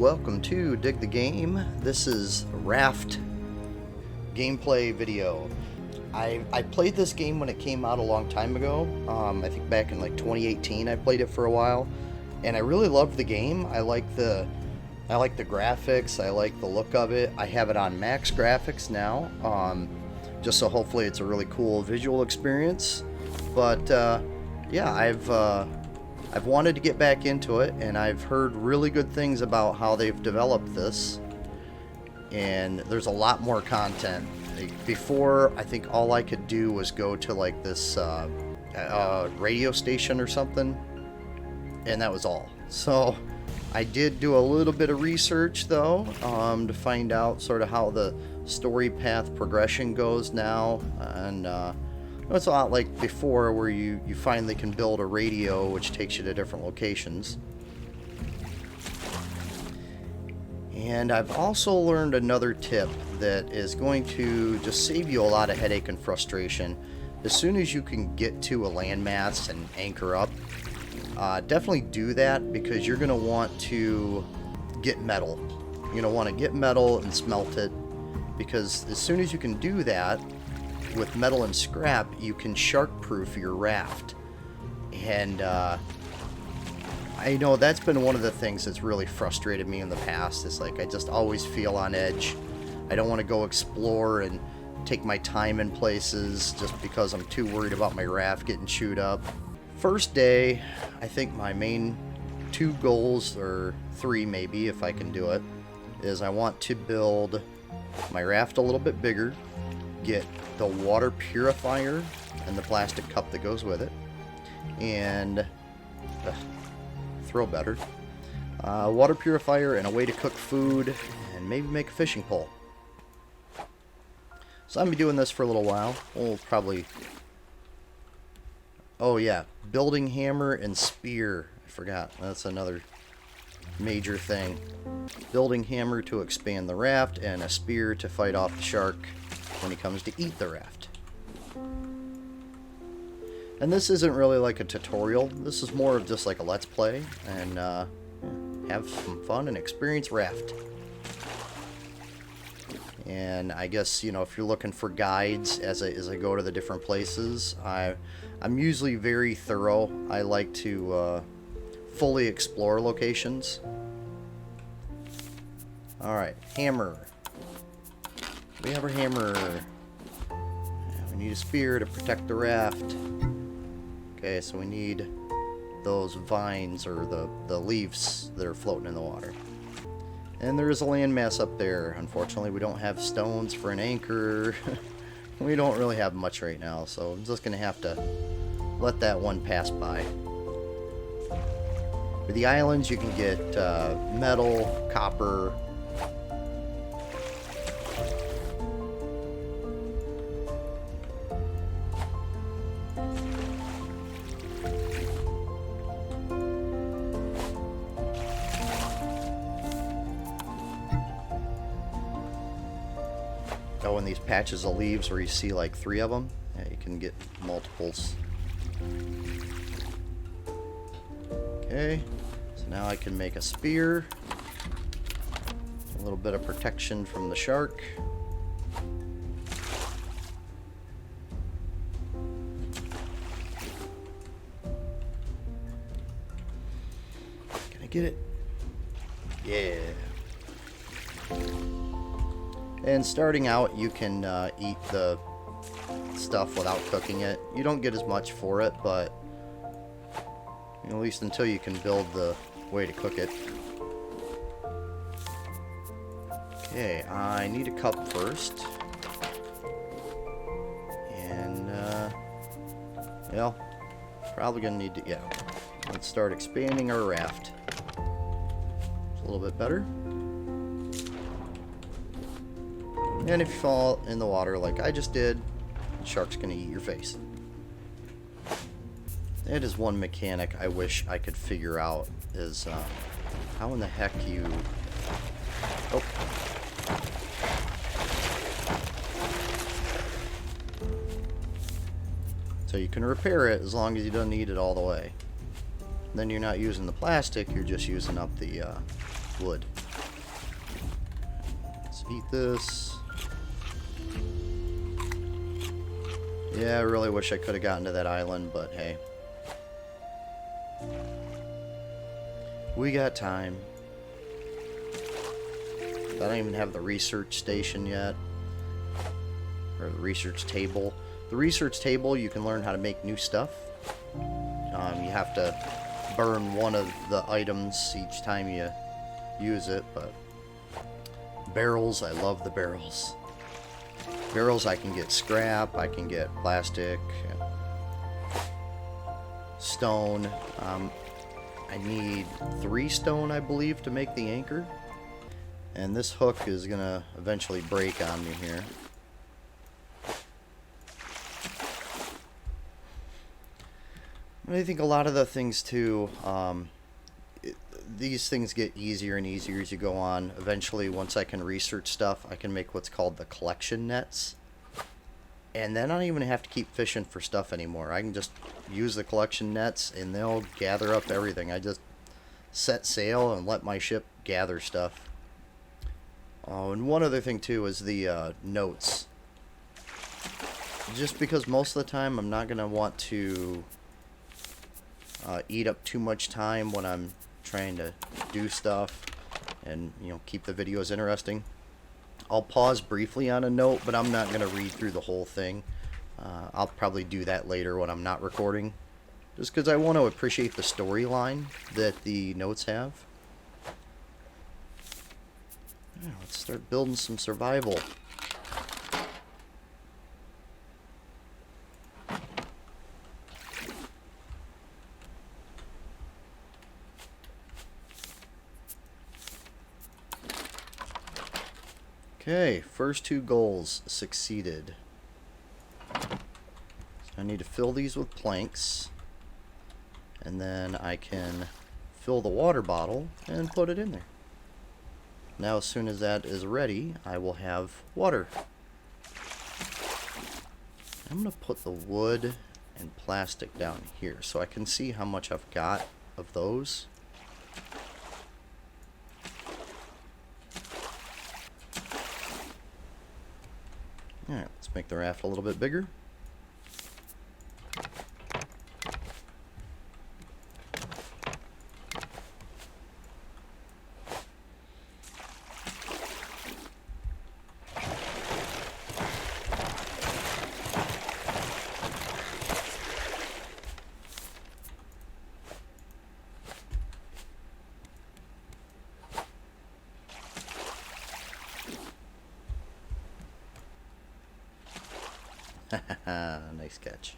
welcome to Dig the Game. This is Raft gameplay video. I played this game when it came out a long time ago. I think back in like 2018 I played it for a while, and I really loved the game. I like the graphics, I like the look of it. I have it on max graphics now, just so hopefully it's a really cool visual experience. But yeah, I've wanted to get back into it, and I've heard really good things about how they've developed this, and there's a lot more content. Before, I think all I could do was go to like this radio station or something, and that was all. So I did do a little bit of research though, to find out sort of how the story path progression goes now, and it's a lot like before, where you finally can build a radio which takes you to different locations. And I've also learned another tip that is going to just save you a lot of headache and frustration. As soon as you can get to a landmass and anchor up, definitely do that, because you're going to want to get metal. You're going to want to get metal and smelt it, because as soon as you can do that, with metal and scrap, you can shark-proof your raft. And I know that's been one of the things that's really frustrated me in the past. Is like I just always feel on edge. I don't want to go explore and take my time in places just because I'm too worried about my raft getting chewed up. First day, I think my main 2 goals, or 3 maybe if I can do it, is I want to build my raft a little bit bigger, get the water purifier and the plastic cup that goes with it, and throw better, water purifier and a way to cook food, and maybe make a fishing pole. So I'm gonna be doing this for a little while. We'll probably, oh yeah, building hammer and spear. I forgot, that's another major thing. Building hammer to expand the raft, and a spear to fight off the shark when he comes to eat the raft. And this isn't really like a tutorial. This is more of just like a let's play, and have some fun and experience Raft. And I guess, you know, if you're looking for guides as I go to the different places, I'm usually very thorough. I like to fully explore locations. Alright, hammer. We have our hammer. We need a spear to protect the raft. Okay, so we need those vines, or the leaves that are floating in the water. And there is a landmass up there. Unfortunately, we don't have stones for an anchor. We don't really have much right now, so I'm just going to have to let that one pass by. With the islands, you can get metal, copper. Oh, and these patches of leaves where you see like 3 of them, yeah, you can get multiples. Okay, so now I can make a spear. A little bit of protection from the shark. Can I get it? Yeah. And starting out, you can eat the stuff without cooking it. You don't get as much for it, but at least until you can build the way to cook it. Okay, I need a cup first. And, well, probably gonna need to, yeah. Let's start expanding our raft. It's a little bit better. And if you fall in the water like I just did, the shark's gonna eat your face. That is one mechanic I wish I could figure out, is how in the heck you... Oh. So you can repair it as long as you don't eat it all the way. Then you're not using the plastic, you're just using up the wood. Eat this. Yeah, I really wish I could have gotten to that island, but hey. We got time. I don't even have the research station yet. Or the research table. The research table, you can learn how to make new stuff. You have to burn one of the items each time you use it, but barrels, I love the barrels. Barrels, I can get scrap, I can get plastic, stone. I need 3 stone, I believe, to make the anchor. And this hook is gonna eventually break on me here. And I think a lot of the things too, these things get easier and easier as you go on. Eventually, once I can research stuff, I can make what's called the collection nets. And then I don't even have to keep fishing for stuff anymore. I can just use the collection nets and they'll gather up everything. I just set sail and let my ship gather stuff. Oh, and one other thing too is the notes. Just because most of the time I'm not going to want to eat up too much time when I'm trying to do stuff and, you know, keep the videos interesting. I'll pause briefly on a note, but I'm not going to read through the whole thing. I'll probably do that later when I'm not recording, just because I want to appreciate the storyline that the notes have. Yeah, let's start building some survival. Okay, first 2 goals succeeded. So I need to fill these with planks, and then I can fill the water bottle and put it in there. Now as soon as that is ready, I will have water. I'm going to put the wood and plastic down here so I can see how much I've got of those. Alright, let's make the raft a little bit bigger. Nice catch.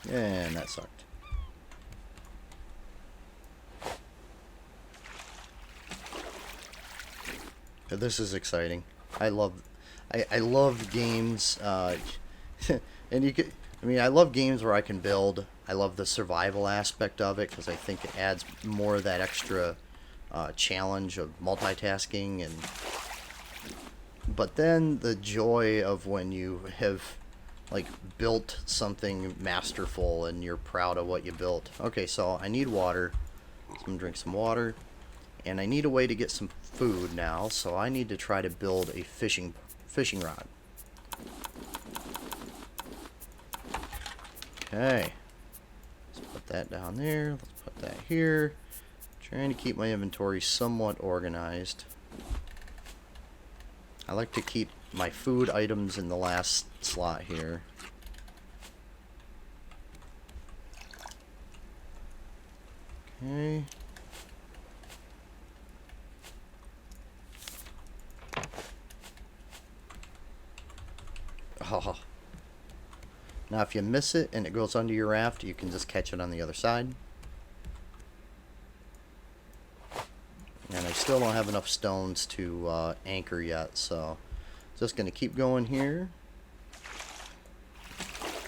And that sucked. This is exciting. I love games, and you could. I mean, I love games where I can build. I love the survival aspect of it because I think it adds more of that extra challenge of multitasking, but then the joy of when you have like built something masterful and you're proud of what you built. Okay, so I need water. So I'm gonna drink some water, and I need a way to get some food now. So I need to try to build a fishing rod. Okay, let's put that down there. Let's put that here. Trying to keep my inventory somewhat organized. I like to keep my food items in the last slot here. Okay. Oh. Now if you miss it and it goes under your raft, you can just catch it on the other side. And I still don't have enough stones to anchor yet, so just going to keep going here.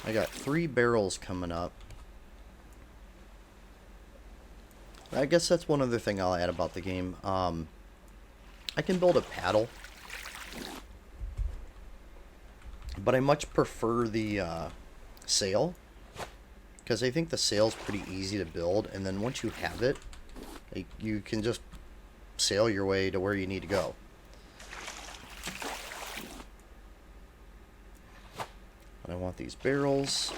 I got 3 barrels coming up. I guess that's one other thing I'll add about the game. I can build a paddle, but I much prefer the sail. because I think the sail's pretty easy to build, and then once you have it, like, you can just sail your way to where you need to go. But I want these barrels,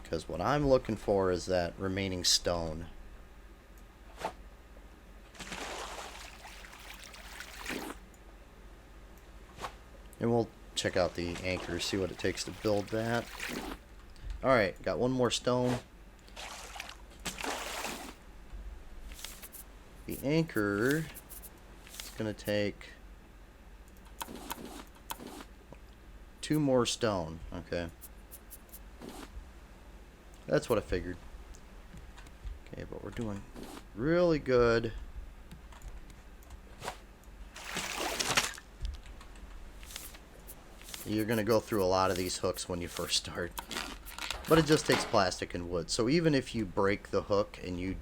because what I'm looking for is that remaining stone. And we'll check out the anchor, see what it takes to build that. Alright, got one more stone. The anchor is going to take 2 more stone. Okay. That's what I figured. Okay, but we're doing really good. You're going to go through a lot of these hooks when you first start. But it just takes plastic and wood. So even if you break the hook and you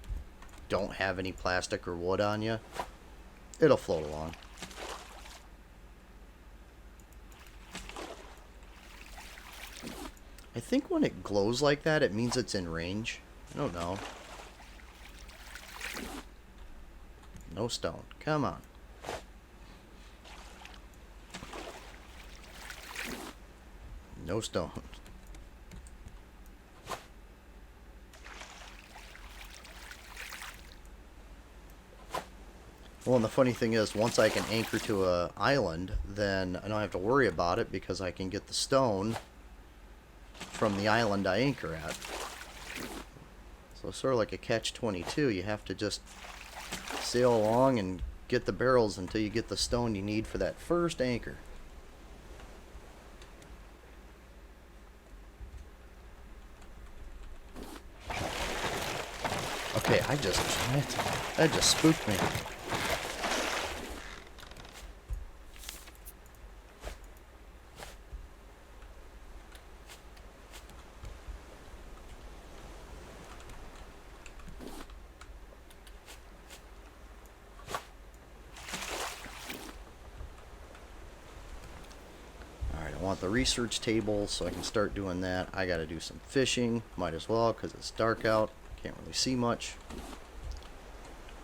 don't have any plastic or wood on you, it'll float along. I think when it glows like that, it means it's in range. I don't know. No stone. Come on. No stone. Well, and the funny thing is, once I can anchor to an island, then I don't have to worry about it because I can get the stone from the island I anchor at. So it's sort of like a catch-22. You have to just sail along and get the barrels until you get the stone you need for that first anchor. Okay, that just spooked me. Alright, I want the research table so I can start doing that. I gotta do some fishing, might as well because it's dark out. Can't really see much.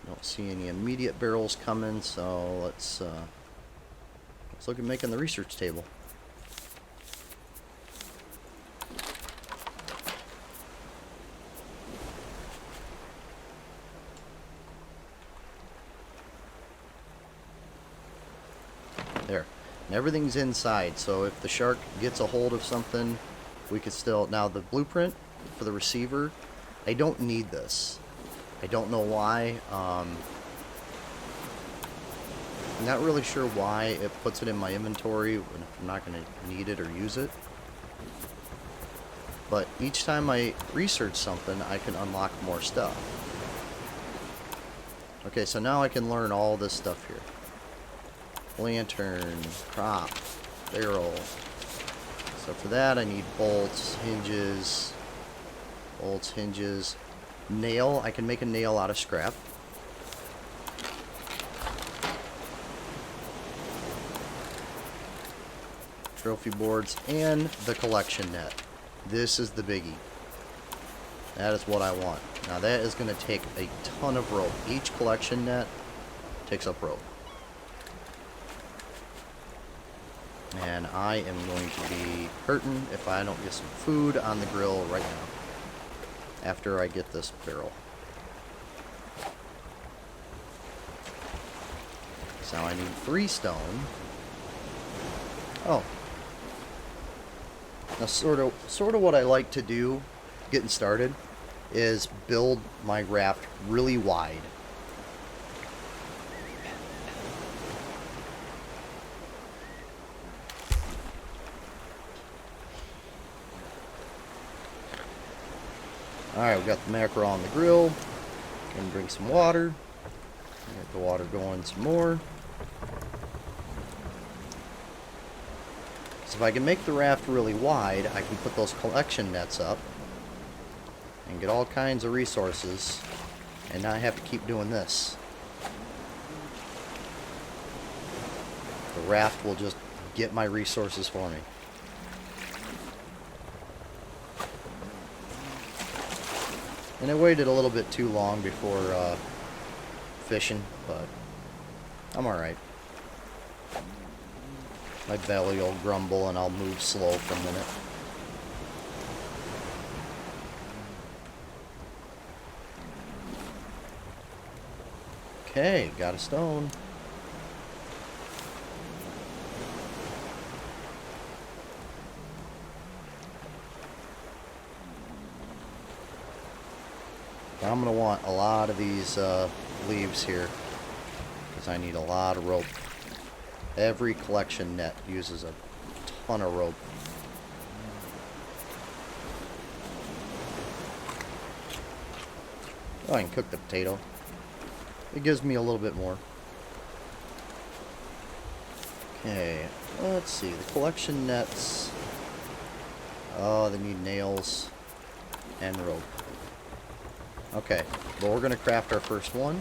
Don't see any immediate barrels coming, so let's look at making the research table. There. And everything's inside, so if the shark gets a hold of something, we could still... Now, the blueprint for the receiver, I don't need this. I don't know why. I'm not really sure why it puts it in my inventory when I'm not going to need it or use it. But each time I research something, I can unlock more stuff. Okay, so now I can learn all this stuff here. Lantern, prop, barrel. So for that I need bolts, hinges, nail. I can make a nail out of scrap. Trophy boards and the collection net. This is the biggie. That is what I want. Now that is going to take a ton of rope. Each collection net takes up rope. And I am going to be hurting if I don't get some food on the grill right now. After I get this barrel. So now I need 3 stone. Oh. Now sort of what I like to do, getting started, is build my raft really wide. Alright, we got the mackerel on the grill. Gonna drink some water. Get the water going some more. So if I can make the raft really wide, I can put those collection nets up and get all kinds of resources and not have to keep doing this. The raft will just get my resources for me. And I waited a little bit too long before fishing, but I'm alright. My belly will grumble and I'll move slow for a minute. Okay, got a stone. I'm going to want a lot of these leaves here because I need a lot of rope. Every collection net uses a ton of rope. Oh, I can cook the potato. It gives me a little bit more. Okay, let's see. The collection nets. Oh, they need nails and rope. Okay, well, we're going to craft our first one.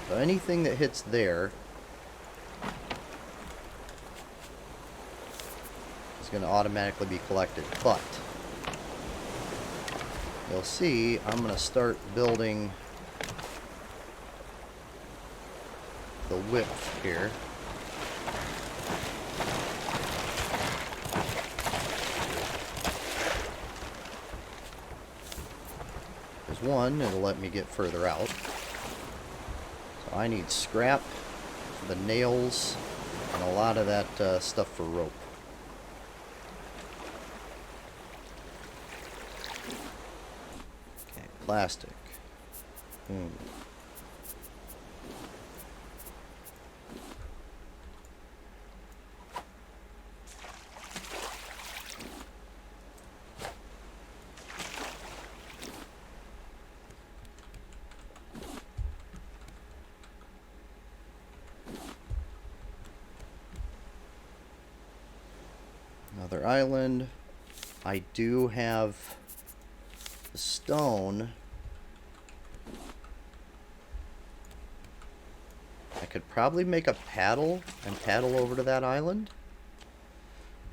So anything that hits there is going to automatically be collected. But you'll see I'm going to start building the width here. There's one, it'll let me get further out. So I need scrap, the nails, and a lot of that stuff for rope. Okay, plastic. Another island. I do have the stone. I could probably make a paddle and paddle over to that island.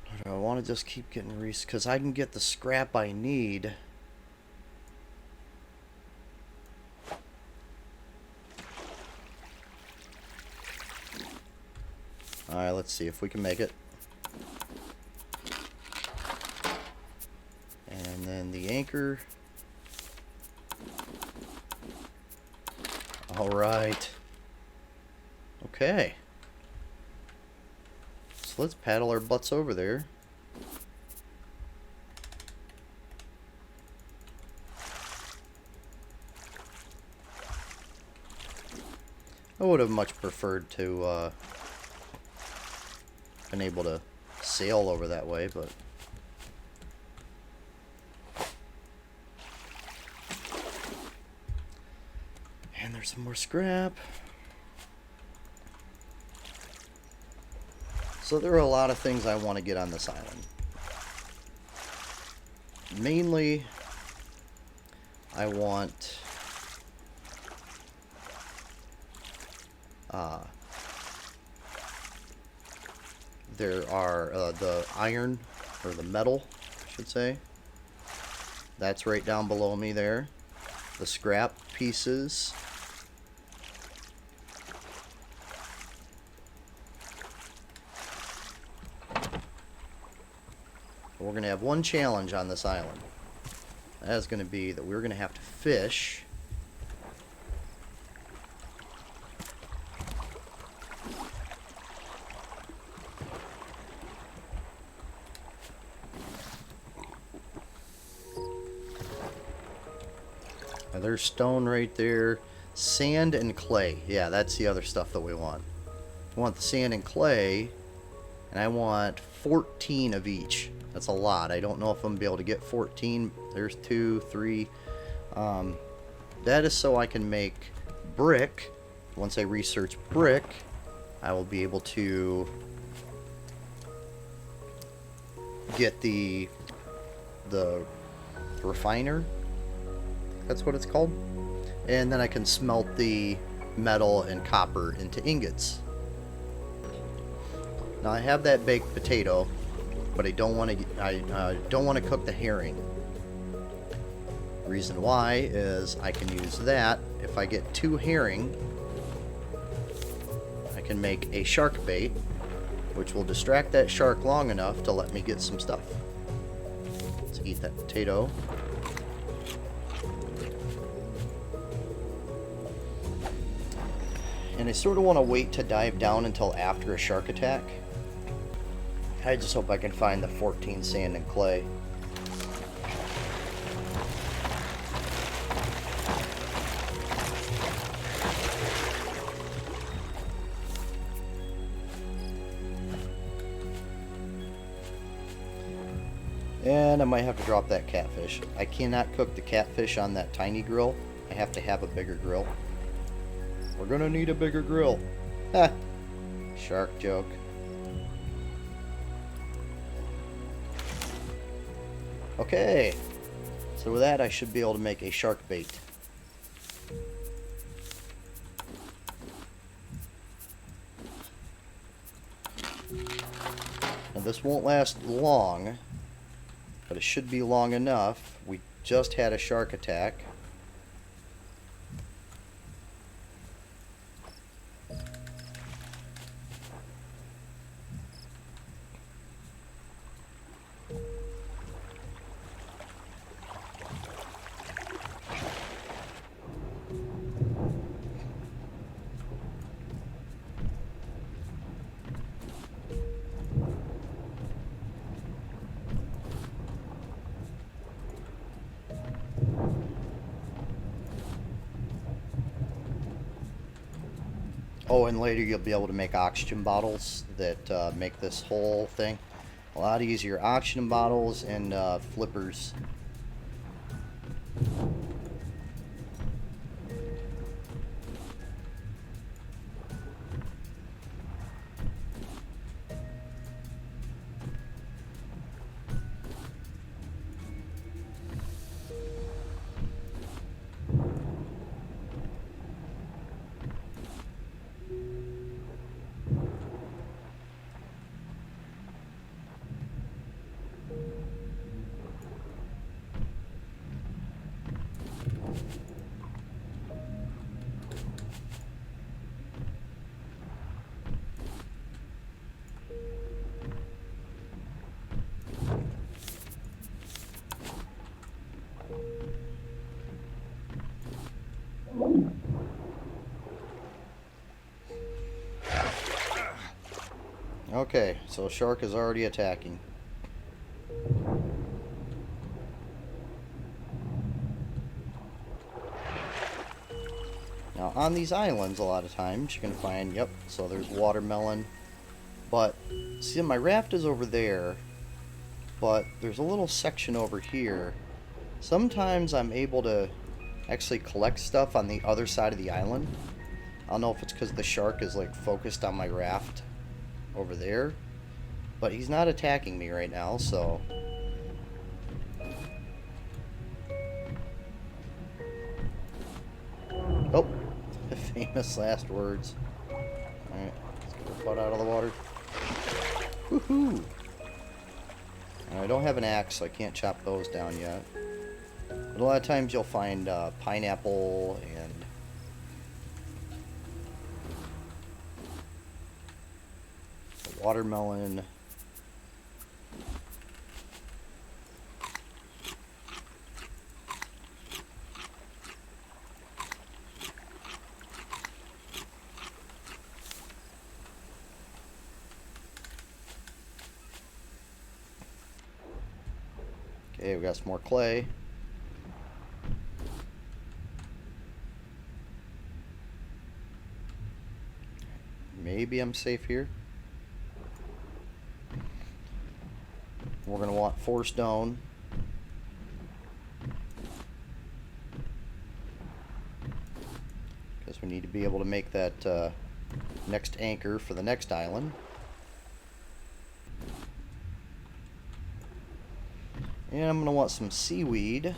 Or do I want to just keep getting because I can get the scrap I need. Alright, let's see if we can make it. And then the anchor. Alright. Okay. So let's paddle our butts over there. I would have much preferred to been able to sail over that way, but and there's some more scrap. So there are a lot of things I want to get on this island. Mainly, I want there are the iron, or the metal, I should say. That's right down below me there. The scrap pieces. We're going to have one challenge on this island. That is going to be that we're going to have to fish. Now, there's stone right there. Sand and clay. Yeah, that's the other stuff that we want. We want the sand and clay, and I want 14 of each. That's a lot. I don't know if I'm going to be able to get 14. There's 2, 3. That is so I can make brick. Once I research brick, I will be able to get the refiner. That's what it's called. And then I can smelt the metal and copper into ingots. Now I have that baked potato, but I don't want to. I don't want to cook the herring. Reason why is I can use that. If I get 2 herring, I can make a shark bait, which will distract that shark long enough to let me get some stuff. Let's eat that potato. And I sort of want to wait to dive down until after a shark attack. I just hope I can find the 14 sand and clay. And I might have to drop that catfish. I cannot cook the catfish on that tiny grill. I have to have a bigger grill. We're gonna need a bigger grill. Ha! Shark joke. Okay. So with that, I should be able to make a shark bait. Now this won't last long, but it should be long enough. We just had a shark attack. Oh, and later you'll be able to make oxygen bottles that make this whole thing a lot easier. Oxygen bottles and flippers. Okay, so shark is already attacking. Now on these islands a lot of times you can find, yep, so there's watermelon. But see, my raft is over there, but there's a little section over here. Sometimes I'm able to actually collect stuff on the other side of the island. I don't know if it's because the shark is like focused on my raft over there, but he's not attacking me right now, so oh, famous last words. Alright, let's get our butt out of the water. Woohoo! I don't have an axe, so I can't chop those down yet. But a lot of times you'll find pineapple and watermelon. Okay, we got some more clay. Maybe I'm safe here. We're going to want 4 stone. Because we need to be able to make that next anchor for the next island. And I'm going to want some seaweed.